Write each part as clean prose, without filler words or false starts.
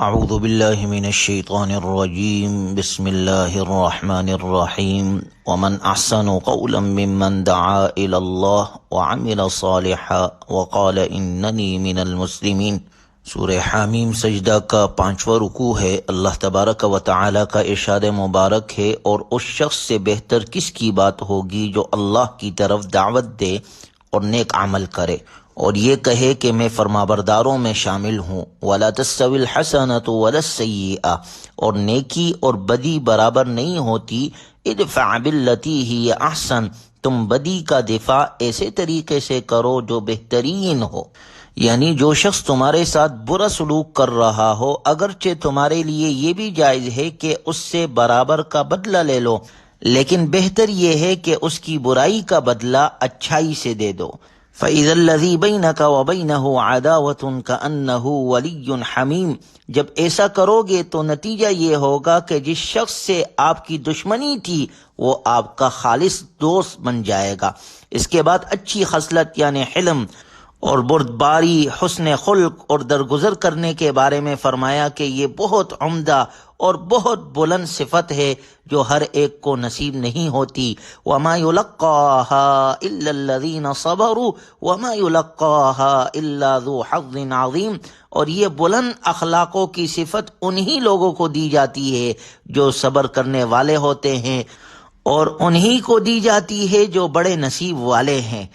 اعوذ باللہ من الشیطان الرجیم بسم اللہ الرحمن الرحیم ومن احسن قولا ممن دعا الى اللہ وعمل صالحا وقال اننی من المسلمین۔ سورہ حامیم سجدہ کا 5واں رکوع ہے۔ اللہ تبارک و تعالی کا ارشاد مبارک ہے، اور اس شخص سے بہتر کس کی بات ہوگی جو اللہ کی طرف دعوت دے اور نیک عمل کرے اور یہ کہے کہ میں فرمانبرداروں میں شامل ہوں۔ وَلَا تَسْتَوِي الْحَسَنَةُ وَلَا السَّيِّئَةُ، اور نیکی اور بدی برابر نہیں ہوتی۔ ادفع باللتی ہی احسن، تم بدی کا دفاع ایسے طریقے سے کرو جو بہترین ہو، یعنی جو شخص تمہارے ساتھ برا سلوک کر رہا ہو اگرچہ تمہارے لیے یہ بھی جائز ہے کہ اس سے برابر کا بدلہ لے لو، لیکن بہتر یہ ہے کہ اس کی برائی کا بدلہ اچھائی سے دے دو۔ فَإِذَا الَّذِي بَيْنَكَ وَبَيْنَهُ عَدَاوَةٌ كَأَنَّهُ وَلِيٌّ حَمِيمٌ، جب ایسا کرو گے تو نتیجہ یہ ہوگا کہ جس شخص سے آپ کی دشمنی تھی وہ آپ کا خالص دوست بن جائے گا۔ اس کے بعد اچھی خصلت یعنی حلم اور بردباری، حسن خلق اور درگزر کرنے کے بارے میں فرمایا کہ یہ بہت عمدہ اور بہت بلند صفت ہے جو ہر ایک کو نصیب نہیں ہوتی۔ وَمَا يُلَقَّاهَا إِلَّا الَّذِينَ صَبَرُوا وَمَا يُلَقَّاهَا إِلَّا ذُو حَظٍّ عَظِيمٍ، اور یہ بلند اخلاقوں کی صفت انہی لوگوں کو دی جاتی ہے جو صبر کرنے والے ہوتے ہیں، اور انہی کو دی جاتی ہے جو بڑے نصیب والے ہیں۔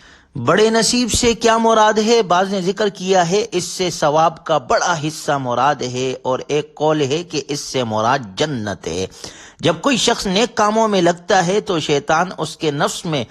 بڑے نصیب سے کیا مراد ہے؟ بعض نے ذکر کیا ہے اس سے ثواب کا بڑا حصہ مراد ہے، اور ایک قول ہے کہ اس سے مراد جنت ہے۔ جب کوئی شخص نیک کاموں میں لگتا ہے تو شیطان اس کے نفس میں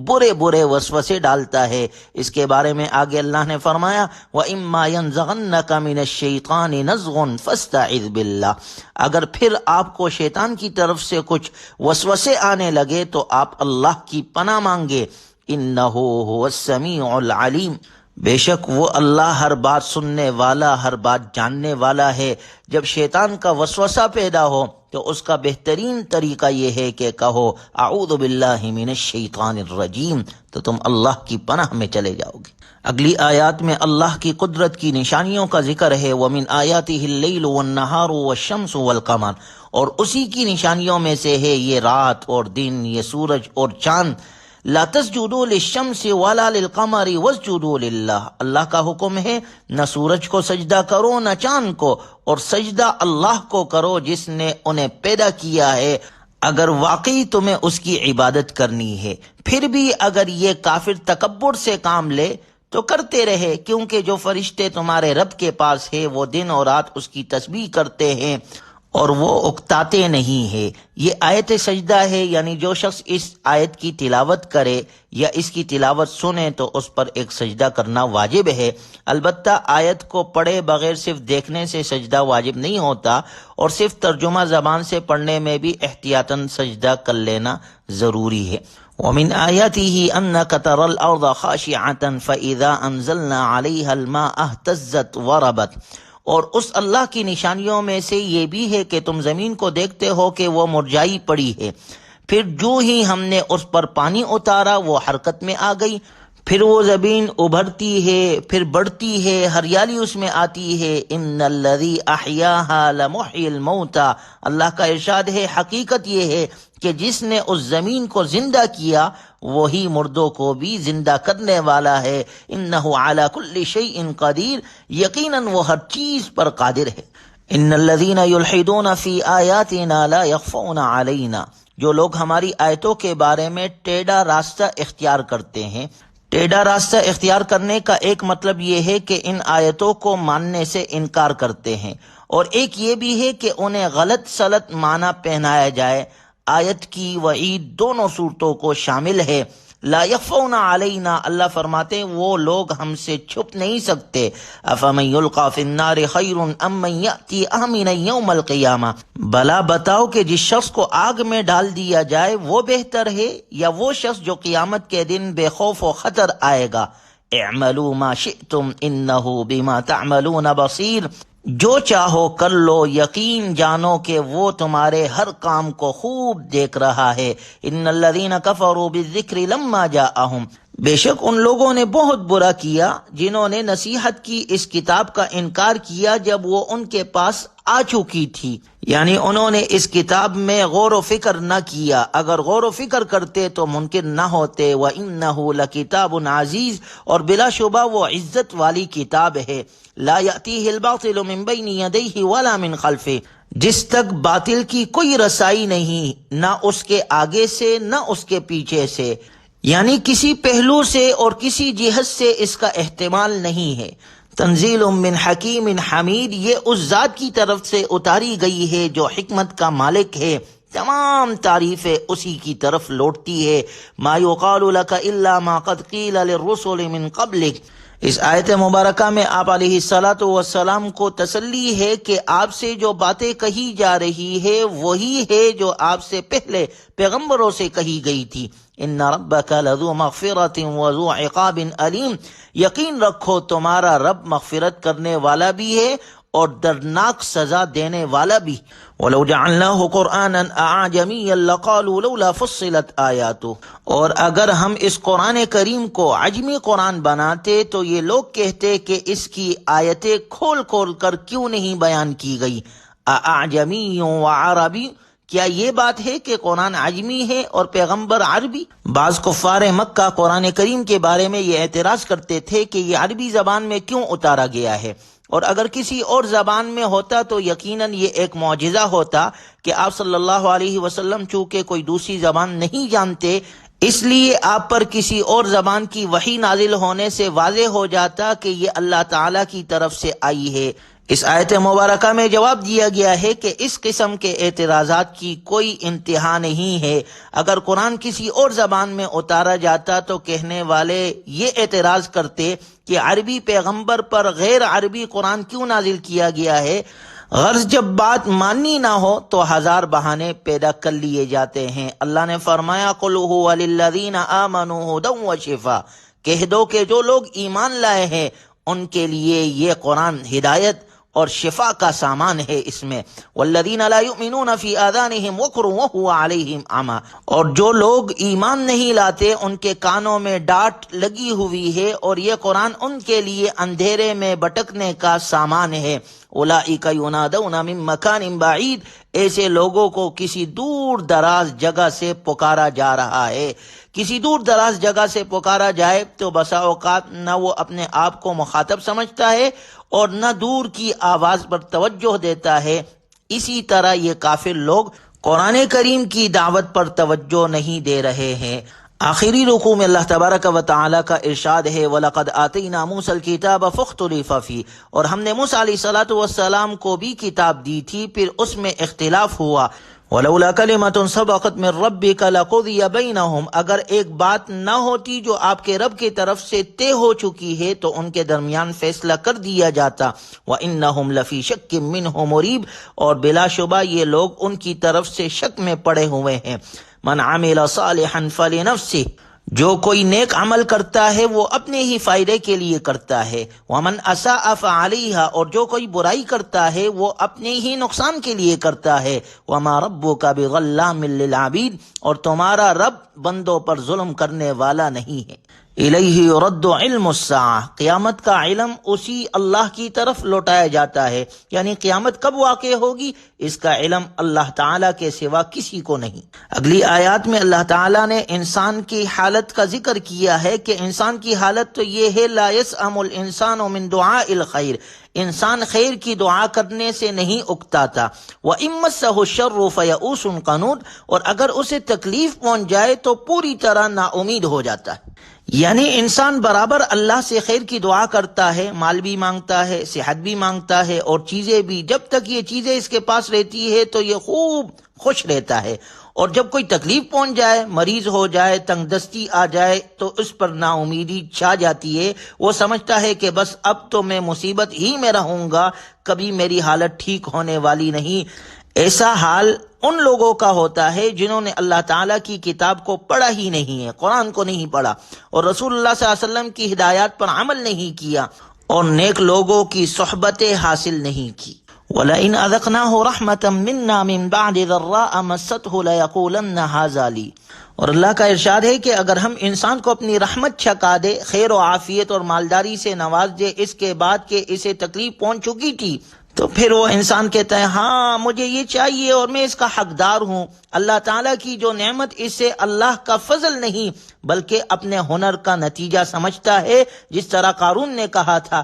برے برے وسوسے ڈالتا ہے۔ اس کے بارے میں آگے اللہ نے فرمایا وَإِمَّا يَنزَغَنَّكَ مِنَ الشَّيْطَانِ نَزْغٌ فَاسْتَعِذْ بِاللَّهِ، اگر پھر آپ کو شیطان کی طرف سے کچھ وسوسے آنے لگے تو آپ اللہ کی پناہ مانگے۔ انہ هو السمیع العلیم، بے شک وہ اللہ ہر بات سننے والا، ہر بات جاننے والا ہے۔ جب شیطان کا وسوسہ پیدا ہو تو اس کا بہترین طریقہ یہ ہے کہ کہو اعوذ باللہ من الشیطان الرجیم، تو تم اللہ کی پناہ میں چلے جاؤ گے۔ اگلی آیات میں اللہ کی قدرت کی نشانیوں کا ذکر ہے۔ وَمِنْ آیَاتِهِ اللَّيْلُ وَالنَّهَارُ وَالشَّمْسُ وَالْقَمَرُ، اور اسی کی نشانیوں میں سے ہے یہ رات اور دن، یہ سورج اور چاند۔ لا تسجدوا للشمس ولا للقمر واسجدوا للہ، اللہ کا حکم ہے نہ سورج کو سجدہ کرو نہ چاند کو، اور سجدہ اللہ کو کرو جس نے انہیں پیدا کیا ہے اگر واقعی تمہیں اس کی عبادت کرنی ہے۔ پھر بھی اگر یہ کافر تکبر سے کام لے تو کرتے رہے، کیونکہ جو فرشتے تمہارے رب کے پاس ہے وہ دن اور رات اس کی تسبیح کرتے ہیں اور وہ اکتاتے نہیں ہے۔ یہ آیت سجدہ ہے، یعنی جو شخص اس آیت کی تلاوت کرے یا اس کی تلاوت سنے تو اس پر ایک سجدہ کرنا واجب ہے۔ البتہ آیت کو پڑھے بغیر صرف دیکھنے سے سجدہ واجب نہیں ہوتا، اور صرف ترجمہ زبان سے پڑھنے میں بھی احتیاطاً سجدہ کر لینا ضروری ہے۔ وَمِنْ آيَاتِهِ أَنَّكَ تَرَى الْأَرْضَ خَاشِعَةً فَإِذَا أَنزَلْنَا عَلَيْهَا الْمَاءَ اهْتَزَّتْ وَرَبَتْ، اور اس اللہ کی نشانیوں میں سے یہ بھی ہے کہ تم زمین کو دیکھتے ہو کہ وہ مرجائی پڑی ہے، پھر جو ہی ہم نے اس پر پانی اتارا وہ حرکت میں آ گئی، پھر وہ زمین ابھرتی ہے، پھر بڑھتی ہے، ہریالی اس میں آتی ہے۔ ان الذی احیاها لمحیی الموتى، اللہ کا ارشاد ہے حقیقت یہ ہے کہ جس نے اس زمین کو زندہ کیا وہی مردوں کو بھی زندہ کرنے والا ہے۔ انہ علی کل شیء قدیر، یقیناً وہ ہر چیز پر قادر ہے۔ ان الذین یلحدون فی آیاتنا لا یخفون علینا، جو لوگ ہماری آیتوں کے بارے میں ٹیڑھا راستہ اختیار کرتے ہیں۔ ٹیڑھا راستہ اختیار کرنے کا ایک مطلب یہ ہے کہ ان آیتوں کو ماننے سے انکار کرتے ہیں، اور ایک یہ بھی ہے کہ انہیں غلط سلط معنی پہنایا جائے۔ آیت کی وعید دونوں صورتوں کو شامل ہے۔ لا یخفون علینا، اللہ فرماتے ہیں وہ لوگ ہم سے چھپ نہیں سکتے۔ افمن یلقی فی النار خیر ام من یأتی آمنا یوم القیامہ، بلا بتاؤ کہ جس شخص کو آگ میں ڈال دیا جائے وہ بہتر ہے یا وہ شخص جو قیامت کے دن بے خوف و خطر آئے گا۔ اعملوا ما شئتم انہ بما تعملون بصیر، جو چاہو کر لو، یقین جانو کہ وہ تمہارے ہر کام کو خوب دیکھ رہا ہے۔ ان الذین کفروا بالذکر لما جاءہم، بے شک ان لوگوں نے بہت برا کیا جنہوں نے نصیحت کی اس کتاب کا انکار کیا جب وہ ان کے پاس آ چکی تھی، یعنی انہوں نے اس کتاب میں غور و فکر نہ کیا، اگر غور و فکر کرتے تو ممکن نہ ہوتے۔ وَإِنَّهُ لَكِتَابٌ عَزِيزٌ، اور بلا شبہ وہ عزت والی کتاب ہے، لا يَأْتِيهِ الْبَاطِلُ مِن بَيْنِ يَدَيْهِ وَلَا مِن خَلْفِهِ، جس تک باطل کی کوئی رسائی نہیں، نہ اس کے آگے سے نہ اس کے پیچھے سے، یعنی کسی پہلو سے اور کسی جہت سے اس کا احتمال نہیں ہے۔ تنزیل من حکیم حمید، یہ اس ذات کی طرف سے اتاری گئی ہے جو حکمت کا مالک ہے، تمام تعریفیں اسی کی طرف لوٹتی ہے۔ ما یقال لک الا ما قد قیل للرسل من قبلک، اس آیت مبارکہ میں آپ علیہ السلام کو تسلی ہے کہ آپ سے جو باتیں کہی جا رہی ہے وہی ہے جو آپ سے پہلے پیغمبروں سے کہی گئی تھی۔ ان ربک لذو مغفرۃ وذو عقاب علیم، یقین رکھو تمہارا رب مغفرت کرنے والا بھی ہے اور دردناک سزا دینے والا بھی۔ وَلَوْ جَعَلْنَاهُ قُرْآنًا أَعْجَمِيًّا لَقَالُوا لَوْلَا فُصِّلَتْ آيَاتُهُ، اور اگر ہم اس قرآن کریم کو عجمی قرآن بناتے تو یہ لوگ کہتے کہ اس کی آیتیں کھول کھول کر کیوں نہیں بیان کی گئی۔ أَعْجَمِيٌّ وَعَرَبِيٌّ، کیا یہ بات ہے کہ قرآن عجمی ہے اور پیغمبر عربی؟ بعض کفار مکہ قرآن کریم کے بارے میں یہ اعتراض کرتے تھے کہ یہ عربی زبان میں کیوں اتارا گیا ہے، اور اگر کسی اور زبان میں ہوتا تو یقیناً یہ ایک معجزہ ہوتا کہ آپ صلی اللہ علیہ وسلم چونکہ کوئی دوسری زبان نہیں جانتے، اس لیے آپ پر کسی اور زبان کی وحی نازل ہونے سے واضح ہو جاتا کہ یہ اللہ تعالیٰ کی طرف سے آئی ہے۔ اس آیت مبارکہ میں جواب دیا گیا ہے کہ اس قسم کے اعتراضات کی کوئی انتہا نہیں ہے۔ اگر قرآن کسی اور زبان میں اتارا جاتا تو کہنے والے یہ اعتراض کرتے کہ عربی پیغمبر پر غیر عربی قرآن کیوں نازل کیا گیا ہے۔ غرض جب بات ماننی نہ ہو تو ہزار بہانے پیدا کر لیے جاتے ہیں۔ اللہ نے فرمایا قُلْ هُوَ لِلَّذِينَ آمَنُوا هُدًى وَشِفَاءً، کہہ دو کہ جو لوگ ایمان لائے ہیں ان کے لیے یہ قرآن ہدایت اور شفا کا سامان ہے۔ اس میں والذین لا یؤمنون فی آذانہم وقر وہو علیہم عمی، اور جو لوگ ایمان نہیں لاتے ان کے کانوں میں ڈاٹ لگی ہوئی ہے اور یہ قرآن ان کے لیے اندھیرے میں بھٹکنے کا سامان ہے۔ اولئک ینادون من مکان بعید، ایسے لوگوں کو کسی دور دراز جگہ سے پکارا جا رہا ہے۔ کسی دور دراز جگہ سے پکارا جائے تو بسا اوقات نہ وہ اپنے آپ کو مخاطب سمجھتا ہے اور نہ دور کی آواز پر توجہ دیتا ہے۔ اسی طرح یہ کافر لوگ قرآن کریم کی دعوت پر توجہ نہیں دے رہے ہیں۔ آخری رکوع میں اللہ تبارک و تعالیٰ کا ارشاد ہے وَلَقَدْ آتَيْنَا مُوسَى الْكِتَابَ فَاخْتُلِفَ فِيهِ، اور ہم نے موسیٰ علیہ السلام کو بھی کتاب دی تھی پھر اس میں اختلاف ہوا۔ وَلَوْلَا كَلِمَةٌ سَبَقَتْ مِن رَبِّكَ لَقُضِيَ بَيْنَهُمْ، اگر ایک بات نہ ہوتی جو آپ کے رب کی طرف سے طے ہو چکی ہے تو ان کے درمیان فیصلہ کر دیا جاتا۔ وَإِنَّهُمْ لَفِي شَكٍّ مِّنْهُ مُرِيبٍ، اور بلا شبہ یہ لوگ ان کی طرف سے شک میں پڑے ہوئے ہیں۔ من عمل صالحا فلنفسه، جو کوئی نیک عمل کرتا ہے وہ اپنے ہی فائدے کے لیے کرتا ہے۔ ومن اساء فعلیہا، اور جو کوئی برائی کرتا ہے وہ اپنے ہی نقصان کے لیے کرتا ہے۔ وما ربک بظلام للعبید، اور تمہارا رب بندوں پر ظلم کرنے والا نہیں ہے۔ الیہ یرد علم الساعہ، قیامت کا علم اسی اللہ کی طرف لوٹایا جاتا ہے، یعنی قیامت کب واقع ہوگی اس کا علم اللہ تعالیٰ کے سوا کسی کو نہیں۔ اگلی آیات میں اللہ تعالیٰ نے انسان کی حالت کا ذکر کیا ہے کہ انسان کی حالت تو یہ ہے لا یسأم الانسان من دعاء الخیر، انسان خیر کی دعا کرنے سے نہیں اکتاتا۔ وَإِن مَّسَّهُ الشَّرُّ فَيَئُوسٌ قَنُوطٌ، اور اگر اسے تکلیف پہنچ جائے تو پوری طرح نا امید ہو جاتا ہے۔ یعنی انسان برابر اللہ سے خیر کی دعا کرتا ہے، مال بھی مانگتا ہے، صحت بھی مانگتا ہے اور چیزیں بھی، جب تک یہ چیزیں اس کے پاس رہتی ہے تو یہ خوب خوش رہتا ہے، اور جب کوئی تکلیف پہنچ جائے، مریض ہو جائے، تنگ دستی آ جائے تو اس پر نا امیدی چھا جاتی ہے۔ وہ سمجھتا ہے کہ بس اب تو میں مصیبت ہی میں رہوں گا، کبھی میری حالت ٹھیک ہونے والی نہیں۔ ایسا حال ان لوگوں کا ہوتا ہے جنہوں نے اللہ تعالیٰ کی کتاب کو پڑھا ہی نہیں ہے، قرآن کو نہیں پڑھا، اور رسول اللہ صلی اللہ علیہ وسلم کی ہدایات پر عمل نہیں کیا، اور نیک لوگوں کی صحبتیں حاصل نہیں کی۔ وَلَئِنْ أَذَقْنَاهُ رَحْمَةً مِنَّا مِنْ بَعْدِ ضَرَّاءَ مَسَّتْهُ لَيَقُولَنَّ هَٰذَا لِي، اور اللہ کا ارشاد ہے کہ اگر ہم انسان کو اپنی رحمت چھکا دے، خیر و عافیت اور مالداری سے نواز دے، اس کے بعد کہ اسے تکلیف پہنچ چکی تھی، تو پھر وہ انسان کہتا ہے ہاں مجھے یہ چاہیے اور میں اس کا حقدار ہوں۔ اللہ تعالیٰ کی جو نعمت اسے اللہ کا فضل نہیں بلکہ اپنے ہنر کا نتیجہ سمجھتا ہے، جس طرح قارون نے کہا تھا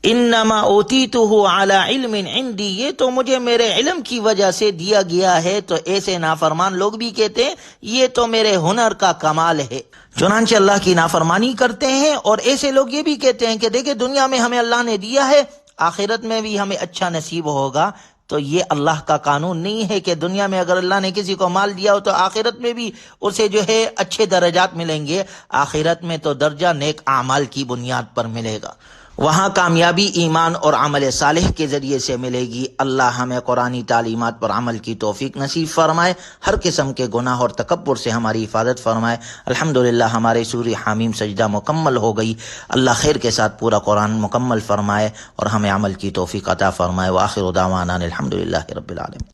انما اوتیتہ علی علم عندی، یہ تو مجھے میرے علم کی وجہ سے دیا گیا ہے۔ تو ایسے نافرمان لوگ بھی کہتے ہیں یہ تو میرے ہنر کا کمال ہے، چنانچہ اللہ کی نافرمانی کرتے ہیں۔ اور ایسے لوگ یہ بھی کہتے ہیں کہ دیکھیں دنیا میں ہمیں اللہ نے دیا ہے، آخرت میں بھی ہمیں اچھا نصیب ہوگا۔ تو یہ اللہ کا قانون نہیں ہے کہ دنیا میں اگر اللہ نے کسی کو مال دیا ہو تو آخرت میں بھی اسے جو ہے اچھے درجات ملیں گے۔ آخرت میں تو درجہ نیک اعمال کی بنیاد پر ملے گا، وہاں کامیابی ایمان اور عمل صالح کے ذریعے سے ملے گی۔ اللہ ہمیں قرآنی تعلیمات پر عمل کی توفیق نصیب فرمائے، ہر قسم کے گناہ اور تکبر سے ہماری حفاظت فرمائے۔ الحمدللہ ہمارے سورہ حامیم سجدہ مکمل ہو گئی۔ اللہ خیر کے ساتھ پورا قرآن مکمل فرمائے اور ہمیں عمل کی توفیق عطا فرمائے۔ وآخر دعوانا الحمدللہ رب العالمین۔